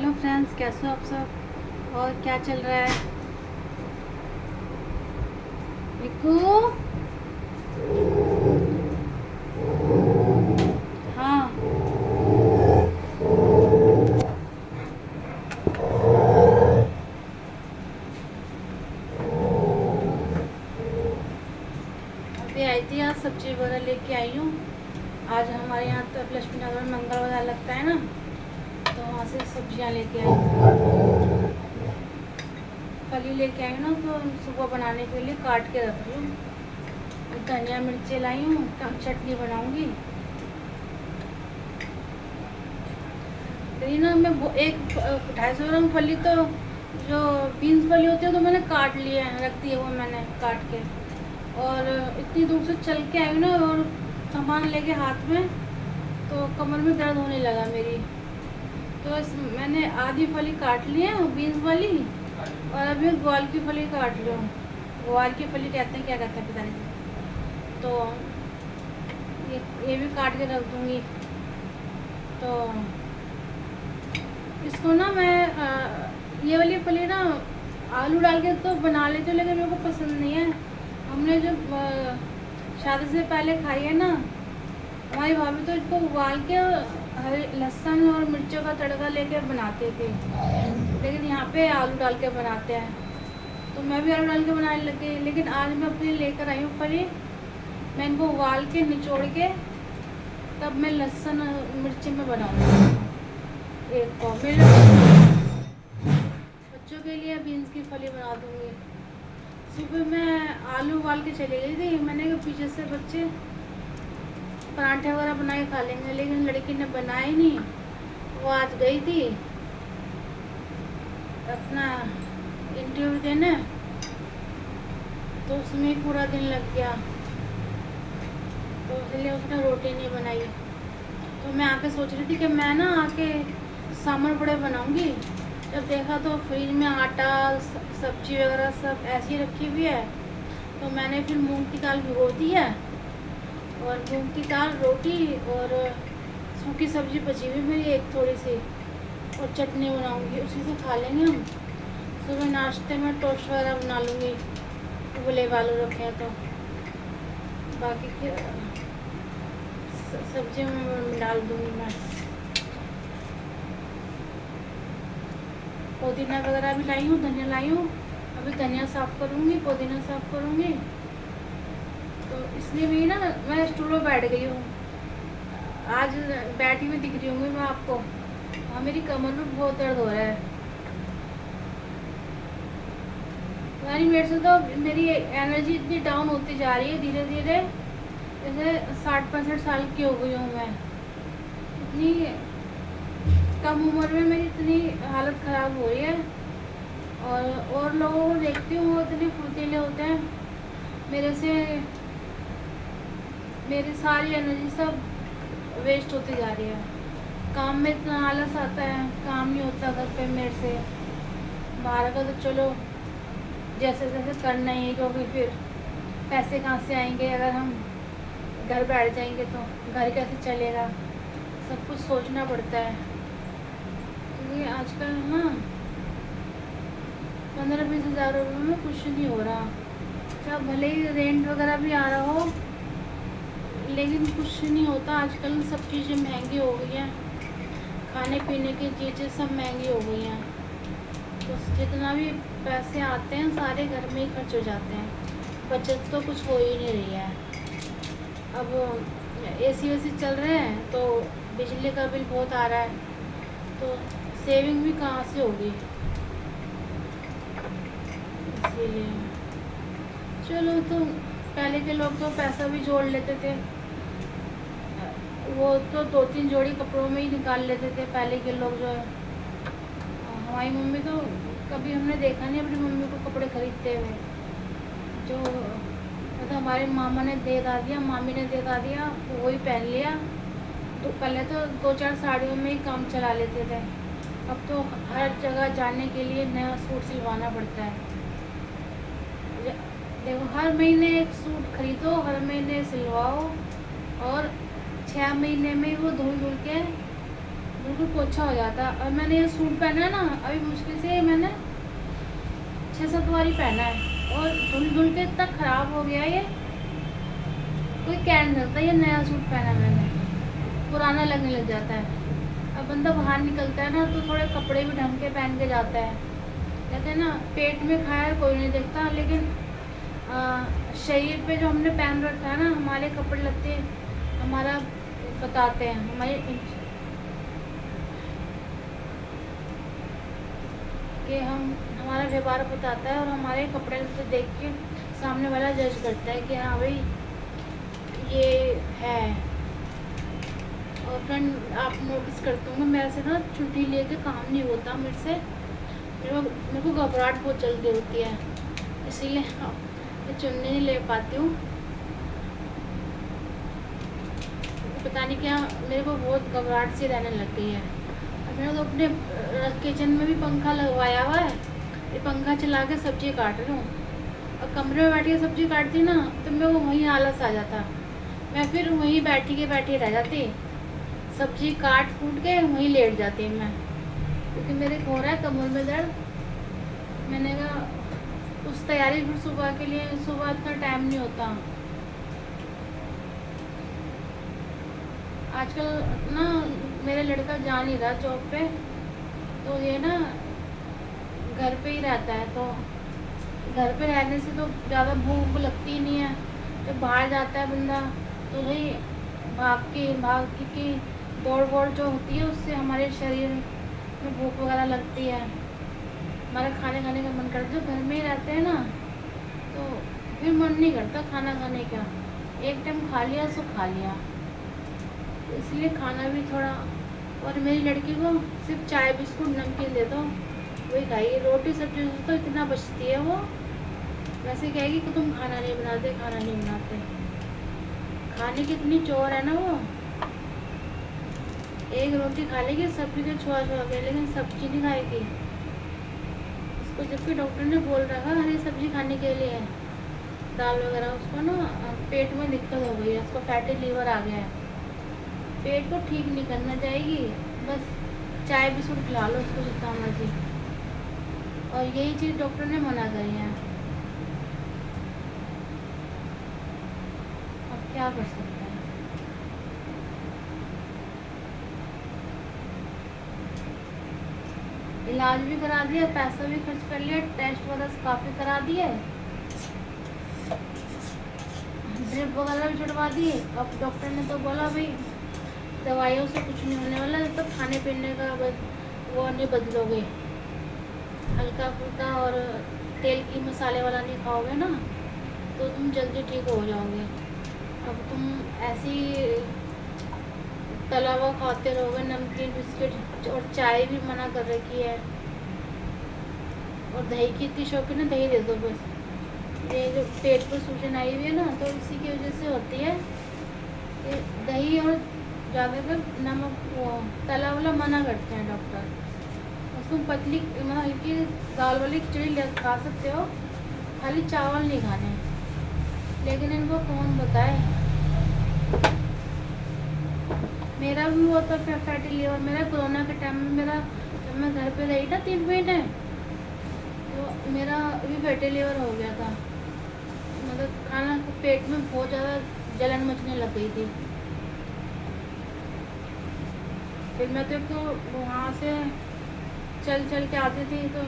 Hello friends, कैसे हो आप सब और क्या चल रहा है। मिकू। हाँ। अभी आई थी, आज सब्जी वगैरह लेके आई हूँ। आज हमारे यहाँ तो लक्ष्मी नगर में मंगल वगैरह लगता है ना, तो वहाँ से सब्जियाँ लेके आई हूँ। फली लेके आई हूँ ना, तो सुबह बनाने के लिए काट के रख रही हूँ। धनिया मिर्ची लाई हूँ, चटनी बनाऊँगी। लेकिन ना मैं एक 250 ग्राम फली तो जो बीन्स फली होती है तो मैंने काट लिए हैं, रख दिए वो मैंने काट के। और इतनी दूर से चल के आई ना और सामान लेके हाथ में, तो कमर में दर्द होने लगा मेरी। तो मैंने आधी फली काट ली है बीन्स वाली, और अभी ग्वार की फली काट ली हूँ। ग्वार की फली कहते हैं, क्या कहते हैं पता नहीं। तो ये भी काट के रख दूँगी। तो इसको ना मैं ये वाली फली ना आलू डाल के तो बना लेती हूँ, लेकिन मेरे को पसंद नहीं है। हमने जो शादी से पहले खाई है ना, हमारी भाभी तो इसको उबाल के हरे लहसुन और मिर्चों का तड़का लेके बनाते थे, लेकिन यहाँ पे आलू डाल के बनाते हैं। तो मैं भी आलू डाल के बनाने लगी, लेकिन आज मैं अपने लेकर आई हूँ फली। मैं इनको उबाल के निचोड़ के तब मैं लहसुन मिर्ची में बनाऊँगी। एक पाव मेरे बच्चों के लिए बीन्स की फली बना दूँगी। सुबह मैं आलू उबाल के चली गई थी, मैंने कहा पीछे से बच्चे पराठे वगैरह बना के खा लेंगे, लेकिन लड़की ने बनाए नहीं। वो आज गई थी अपना इंटरव्यू देने, तो उसमें ही पूरा दिन लग गया, तो इसलिए उसने रोटी नहीं बनाई। तो मैं आके सोच रही थी कि मैं ना आके सामर बड़े बनाऊंगी। जब देखा तो फ्रिज में आटा सब्जी वगैरह सब ऐसी रखी हुई है, तो मैंने फिर मूंग की दाल भिगो दी है, और मूंग की दाल रोटी और सूखी सब्जी बची हुई मेरी एक थोड़ी सी, और चटनी बनाऊंगी, उसी से खा लेंगे हम। सुबह नाश्ते में टोस्ट वगैरह बना लूँगी, उबले आलू रखे हैं तो। बाकी की सब्जी में डाल दूँगी मैं। पुदीना वगैरह भी लाई हूँ, धनिया लाई हूँ। अभी धनिया साफ़ करूँगी, पुदीना साफ़ करूँगी। तो इसलिए भी ना मैं स्टूल पर बैठ गई हूँ। आज बैठी हुई दिख रही हूँ मैं आपको। हाँ, मेरी कमर में बहुत दर्द हो रहा है। यानी मेरे से तो मेरी एनर्जी इतनी डाउन होती जा रही है धीरे धीरे, जैसे 60-65 साल की हो गई हूँ मैं। इतनी कम उम्र में मेरी इतनी हालत ख़राब हो रही है। और लोगों को देखती हूँ वो इतने फुर्तीले होते हैं, मेरे से मेरी सारी एनर्जी सब वेस्ट होती जा रही है। काम में इतना आलस आता है, काम नहीं होता घर पे मेरे से। बाहर का तो चलो जैसे जैसे करना ही है, क्योंकि फिर पैसे कहाँ से आएंगे अगर हम घर बैठ जाएंगे, तो घर कैसे चलेगा, सब कुछ सोचना पड़ता है। क्योंकि आजकल ना 15-20 हज़ार रुपये में कुछ नहीं हो रहा। चाहे भले ही रेंट वगैरह भी आ रहा हो, लेकिन कुछ नहीं होता। आजकल सब चीज़ें महंगी हो गई हैं, खाने पीने की चीज़ें सब महंगी हो गई हैं। तो जितना भी पैसे आते हैं सारे घर में ही खर्च हो जाते हैं, बचत तो कुछ हो ही नहीं रही है। अब एसी वेसी चल रहे हैं तो बिजली का बिल बहुत आ रहा है, तो सेविंग भी कहाँ से होगी। इसीलिए चलो, तो पहले के लोग तो पैसा भी जोड़ लेते थे, वो तो 2-3 जोड़ी कपड़ों में ही निकाल लेते थे पहले के लोग जो है। हमारी मम्मी तो कभी हमने देखा नहीं अपनी मम्मी को कपड़े खरीदते हुए। जो मतलब हमारे मामा ने दे दा दिया, मामी ने दे दा दिया, वही पहन लिया। तो पहले तो 2-4 साड़ियों में ही काम चला लेते थे, अब तो हर जगह जाने के लिए नया सूट सिलवाना पड़ता है। देखो, हर महीने एक सूट खरीदो, हर महीने सिलवाओ, और 6 महीने में वो धुल धुल के बिल्कुल पोछा हो जाता है। और मैंने ये सूट पहना है ना, अभी मुश्किल से मैंने 6-7 बार ही पहना है और धुल धुल के इतना ख़राब हो गया ये, कोई कह नहीं सकता ये नया सूट पहना मैंने, पुराना लगने लग जाता है। अब बंदा बाहर निकलता है ना तो थोड़े कपड़े भी ढंग के पहन के जाता है। कहते हैं ना पेट में खाया कोई नहीं देखता, लेकिन शरीर पे जो हमने पहन रखा है ना, हमारे कपड़े लत्ते हमारा बताते हैं, हमारे कि हमारा व्यवहार बताता है और हमारे कपड़े लत्ते देख के सामने वाला जज करता है कि हाँ भाई ये है। और फ्रेंड आप नोटिस करते होंगे मेरे से ना छुट्टी लेके काम नहीं होता, मेरे को घबराहट बहुत जल्दी होती है, इसीलिए मैं चुन्नी नहीं ले पाती हूँ। पता नहीं क्या मेरे को बहुत घबराहट सी रहने लग गई है। अब मैंने तो अपने किचन में भी पंखा लगवाया हुआ है, ये पंखा चला के सब्जी काट रही हूँ। और कमरे में बैठ के सब्जी काटती ना तो मेरे को वहीं आलस आ जाता, मैं फिर वहीं बैठी रह जाती, सब्जी काट कूट के वहीं लेट जाती मैं, क्योंकि मेरे को हो रहा है कमर में दर्द। मैंने कहा उस तैयारी फिर सुबह के लिए, सुबह इतना टाइम नहीं होता आजकल ना। मेरा लड़का जा नहीं रहा जॉब पे, तो ये ना घर पे ही रहता है, तो घर पे रहने से तो ज़्यादा भूख लगती ही नहीं है। जब बाहर जाता है बंदा तो वही भाग की दौड़ वोड़ जो होती है उससे हमारे शरीर में भूख वगैरह लगती है, हमारा खाने का मन करता है। जो घर में ही रहते हैं ना तो फिर मन नहीं करता खाना खाने का, एक टाइम खा लिया सो खा लिया, इसलिए खाना भी थोड़ा। और मेरी लड़की को सिर्फ चाय बिस्कुट नमकीन दे दो वही खाएगी, रोटी सब्जी तो इतना बचती है वो, वैसे कहेगी कि तुम खाना नहीं बनाते। खाने की इतनी चोर है ना वो, एक रोटी खा लेगी सब्जी के छुआ के, लेकिन सब्जी नहीं खाएगी। उसको जबकि डॉक्टर ने बोल रखा हरी सब्जी खाने के लिए, दाल वगैरह, उसको ना पेट में दिक्कत हो गई है, उसको फैटी लीवर आ गया है। पेट को ठीक नहीं करना चाहेगी, बस चाय बिस्कुट खिला लो उसको जितना मर्जी, और यही चीज़ डॉक्टर ने मना करी है। अब क्या कर सकते हैं। इलाज भी करा दिया, पैसा भी खर्च कर लिया, टेस्ट वगैरह काफ़ी करा दिए, ड्रिप वगैरह भी छुड़वा दिए। अब डॉक्टर ने तो बोला भाई दवाइयों से कुछ नहीं होने वाला, तो खाने पीने का वो नहीं बदलोगे, हल्का फुल्का और तेल की मसाले वाला नहीं खाओगे ना तो तुम जल्दी ठीक हो जाओगे। अब तुम ऐसी तला हुआ खाते रहोगे, नमकीन बिस्किट और चाय भी मना कर रखी है, और दही की इतनी शौकीन है, दही दे दो बस। ये जो पेट पर सूजन आई हुई है ना तो इसी की वजह से होती है कि दही और ज़्यादातर नमक वो तला वाला मना करते हैं डॉक्टर। उसमें पतली मतलब हल्की दाल वाली खिचड़ी खा सकते हो, खाली चावल नहीं खाने, लेकिन इनको कौन बताए। मेरा भी हुआ था फैटी लीवर, मेरा कोरोना के टाइम में, मेरा जब मैं घर पे रही ना 3 महीने, तो मेरा भी फैटी लीवर हो गया था। मतलब खाना पेट में बहुत ज़्यादा जलन मचने लग गई थी। फिर मैं तो वहाँ से चल के आती थी, तो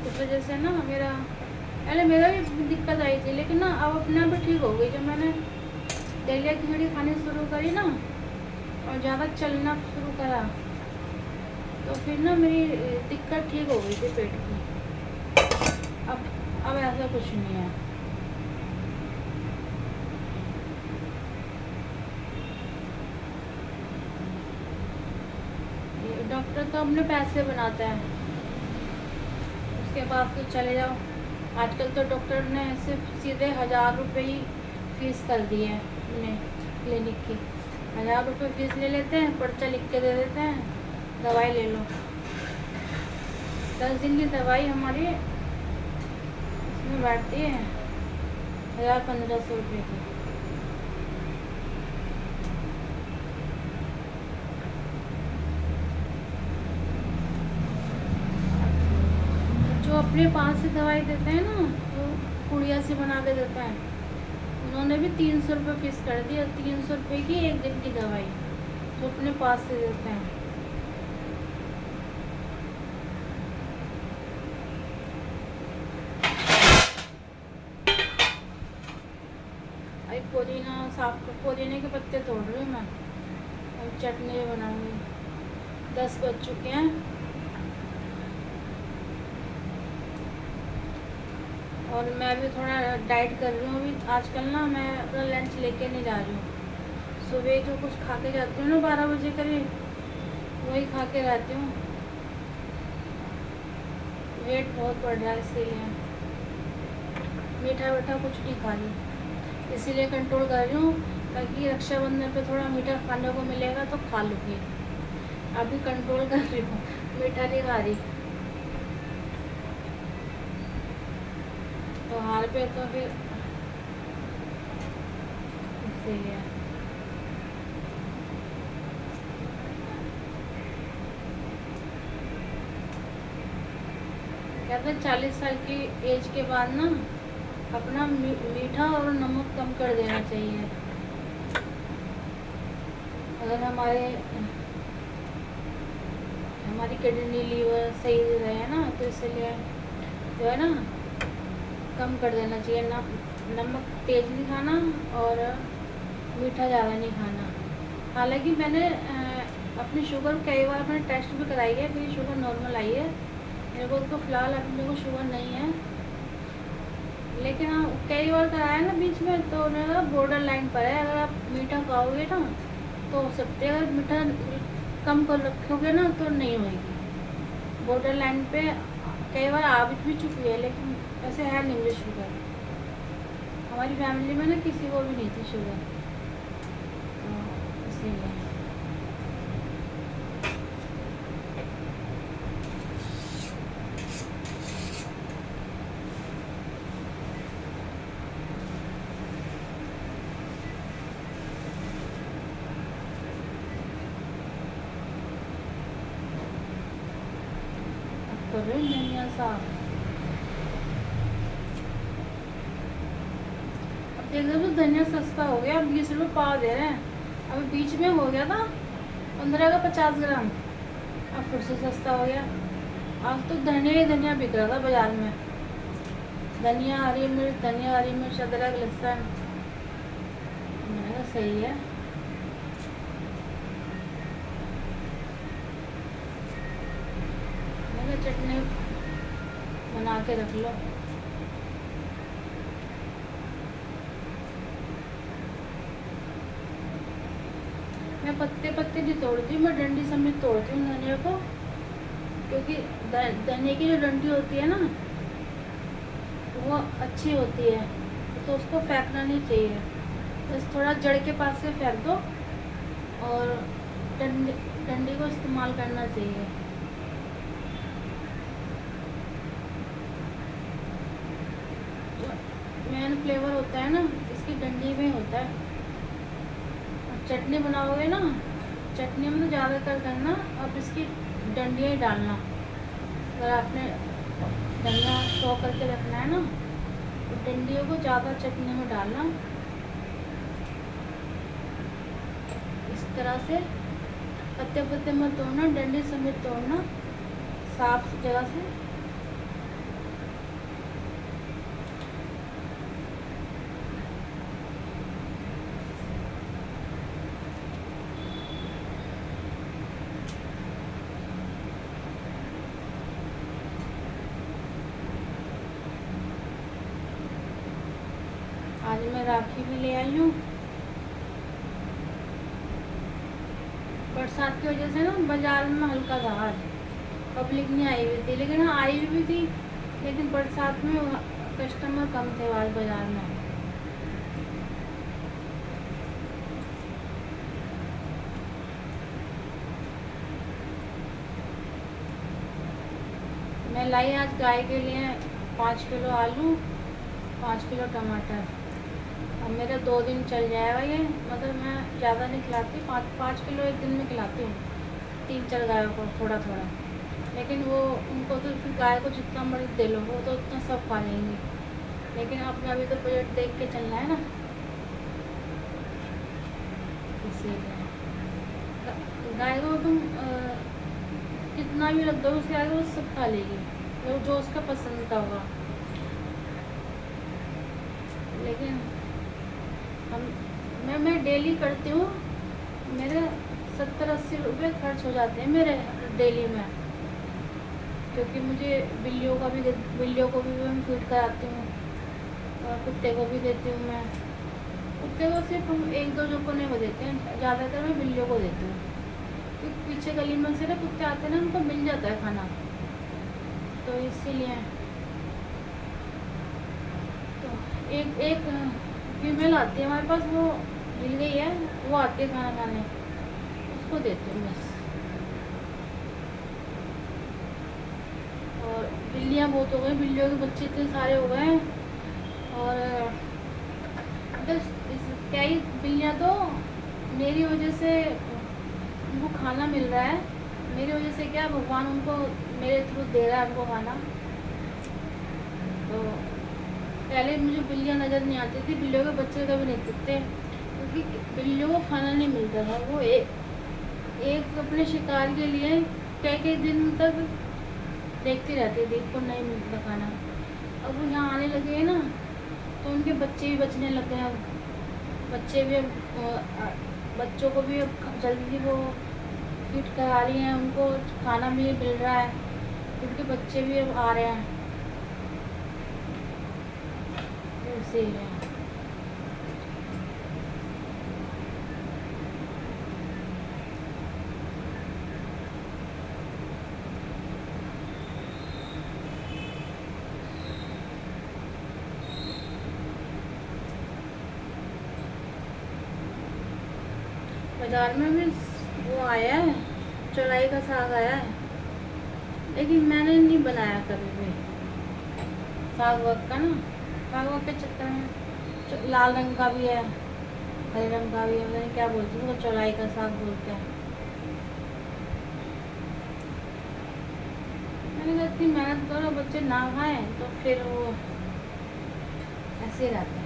उस वजह से ना पहले मेरा भी दिक्कत आई थी, लेकिन ना अब अपने आप ठीक हो गई। जब मैंने दलिया खिचड़ी खानी शुरू करी ना और ज़्यादा चलना शुरू करा तो फिर ना मेरी दिक्कत ठीक हो गई थी पेट की। अब ऐसा कुछ नहीं है। डॉक्टर तो अपने पैसे बनाता है, उसके बाद तो चले जाओ। आजकल तो डॉक्टर ने सिर्फ सीधे 1000 रुपये ही फीस कर दी है अपने क्लिनिक की। 1000 रुपये फीस ले लेते हैं, पर्चा लिख के दे देते हैं, दवाई ले लो। 10 दिन की दवाई हमारी इसमें बैठती है 1000-1500 रुपये की। जो अपने पास से दवाई देते हैं ना, वो पुड़िया से बना के देते हैं, उन्होंने भी 300 रुपये फीस कर दी, और 300 रुपये की एक दिन की दवाई जो अपने पास से देते हैं। अभी पुदीना पुदीने के पत्ते तोड़ रही हूँ मैं, और चटनी बनाऊंगी। 10 बज चुके हैं, और मैं भी थोड़ा डाइट कर रही हूँ अभी आजकल ना। मैं अपना लंच लेके नहीं जा रही हूँ, सुबह जो कुछ खा के जाती हूँ ना 12 बजे करीब, वही खा के रहती हूँ। वेट बहुत बढ़ रहा है, इसीलिए मीठा वीठा कुछ नहीं खा रही, इसीलिए कंट्रोल कर रही हूँ, ताकि रक्षाबंधन पे थोड़ा मीठा खाने को मिलेगा तो खा लूँगी। अभी कंट्रोल कर रही हूँ, मीठा नहीं खा रही। त्योहार पे तो फिर इसीलिए कहते हैं 40 साल की एज के बाद ना अपना मीठा और नमक कम कर देना चाहिए। अगर हमारी किडनी लीवर सही रहे ना, तो इसलिए जो है ना कम कर देना चाहिए। नमक तेज़ नहीं खाना और मीठा ज़्यादा नहीं खाना। हालांकि मैंने अपनी शुगर कई बार मैंने टेस्ट भी कराई है, मेरी शुगर नॉर्मल आई है। मेरे को तो फ़िलहाल अभी मेरे को शुगर नहीं है, लेकिन हाँ कई बार कराया ना बीच में, तो उन्होंने बॉर्डर लाइन पर है। अगर आप मीठा खाओगे ना तो हो सकते है, अगर मीठा कम कर रखोगे ना तो नहीं होगी। बॉर्डर लाइन पे कई बार आ भी चुकी है, लेकिन ऐसे है नहीं मुझे शुगर। हमारी फैमिली में ना किसी को भी नहीं थी शुगर, तो इसीलिए कर रहे हैं धनिया साफ। देख रहे हो धनिया सस्ता हो गया, 20 रुपये पाव दे रहे हैं। अभी बीच में हो गया था 15 का 50 ग्राम, अब फिर से सस्ता हो गया। आज तो धनिया ही धनिया बिक रहा था बाजार में। धनिया, हरी मिर्च, अदरक, लहसुन। मैंने कहा सही है। मैंने कहा चटनी बना के रख लो। मैं पत्ते पत्ते नहीं तोड़ती हूँ, मैं डंडी समेत तोड़ती हूँ धनिया को, क्योंकि धनिया की जो डंडी होती है ना वो अच्छी होती है, तो उसको फेंकना नहीं चाहिए। बस थोड़ा जड़ के पास से फेंक दो, और डंडी को इस्तेमाल करना चाहिए। मेन फ्लेवर होता है ना इसकी डंडी में होता है। चटनी बनाओगे ना, चटनी में तो ज़्यादातर करना अब इसकी डंडियाँ ही डालना। अगर आपने धनिया सो करके रखना है ना, तो डंडियों को ज़्यादा चटनी में डालना। इस तरह से पत्ते पत्ते में तोड़ना, डंडी समेत तोड़ना, साफ जगह से। आज मैं राखी भी ले आई हूँ। बरसात की वजह से ना बाजार में हल्का था आज, पब्लिक नहीं आई हुई थी, लेकिन हाँ आई हुई थी, लेकिन बरसात में कस्टमर कम थे आज बाजार में। मैं लाई आज गाय के लिए 5 किलो आलू, 5 किलो टमाटर। अब मेरा 2 दिन चल जाएगा ये, मतलब मैं ज़्यादा नहीं खिलाती, 5 किलो एक दिन में खिलाती हूँ 3-4 गायों को थोड़ा थोड़ा, लेकिन वो उनको तो फिर गाय को जितना मर्जी दे लो वो तो उतना सब खा लेंगी, लेकिन अपना भी तो बजट देख के चलना है ना, इसीलिए गाय को तुम कितना भी रख दो उसके आगे वो सब खा लेगी, वो जो उसका पसंद का होगा। लेकिन मैं डेली करती हूँ, मेरे 70-80 रुपये खर्च हो जाते हैं मेरे डेली में, क्योंकि मुझे बिल्लियों को भी मैं फीड कराती हूँ और कुत्ते को भी देती हूँ मैं। कुत्ते को सिर्फ हम 1-2 जोकोने को देते हैं, ज़्यादातर मैं बिल्लियों को देती हूँ, क्योंकि पीछे गली में से ना कुत्ते आते हैं ना, उनको मिल जाता है खाना, तो इसीलिए। तो एक फीमेल आती है हमारे पास, वो मिल गई है, वो आती है खाना खाने, उसको देती हूँ बस। और बिल्लियाँ बहुत हो गई, बिल्लियों के बच्चे इतने सारे हो गए हैं, और बस क्या ही, बिल्लियाँ तो मेरी वजह से उनको खाना मिल रहा है, मेरी वजह से क्या, भगवान उनको मेरे थ्रू दे रहा है उनको खाना। तो पहले मुझे बिल्लियाँ नज़र नहीं आती थी, बिल्लियों के बच्चे कभी नहीं दिखते, क्योंकि बिल्लियों को खाना नहीं मिलता था, वो एक अपने शिकार के लिए कई दिन तक देखती रहती थी, उनको नहीं मिलता खाना। अब वो यहाँ आने लगे हैं ना, तो उनके बच्चे भी बचने लग गए हैं, बच्चे भी बच्चों को भी जल्दी वो फीड करा रही हैं, उनको खाना भी मिल रहा है, उनके बच्चे भी अब आ रहे हैं, तो इसीलिए। बाजार में भी वो आया है, चौलाई का साग आया है, लेकिन मैंने नहीं बनाया कभी भी साग वाग का ना, साग वाग के चक्कर में लाल रंग का भी है, हरे रंग का भी है, मैंने क्या बोलती हूँ, वो चौलाई का साग बोलते हैं। मैंने कहा इतनी मेहनत करो, बच्चे ना खाएं तो फिर वो ऐसे ही रहता है।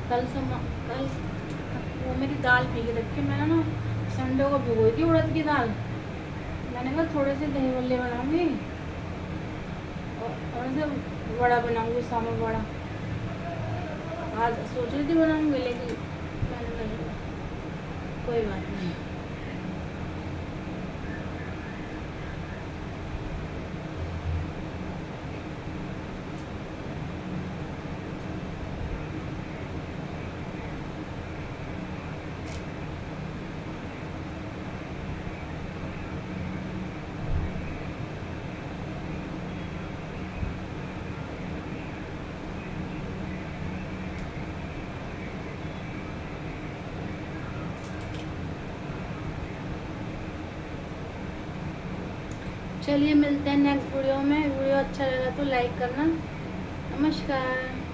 कल वो मेरी दाल भीगी रखी, मैंने ना संडे को भिगोई थी उड़द की दाल, मैंने कहा थोड़े से दही बल्ले बनाऊंगी और थोड़े से वड़ा बनाऊंगी, सामर वड़ा, आज सोच रही थी बनाऊंगी, लेकिन मैंने नहीं, कोई बात नहीं। चलिए मिलते हैं नेक्स्ट वीडियो में, वीडियो अच्छा लगा तो लाइक करना। नमस्कार।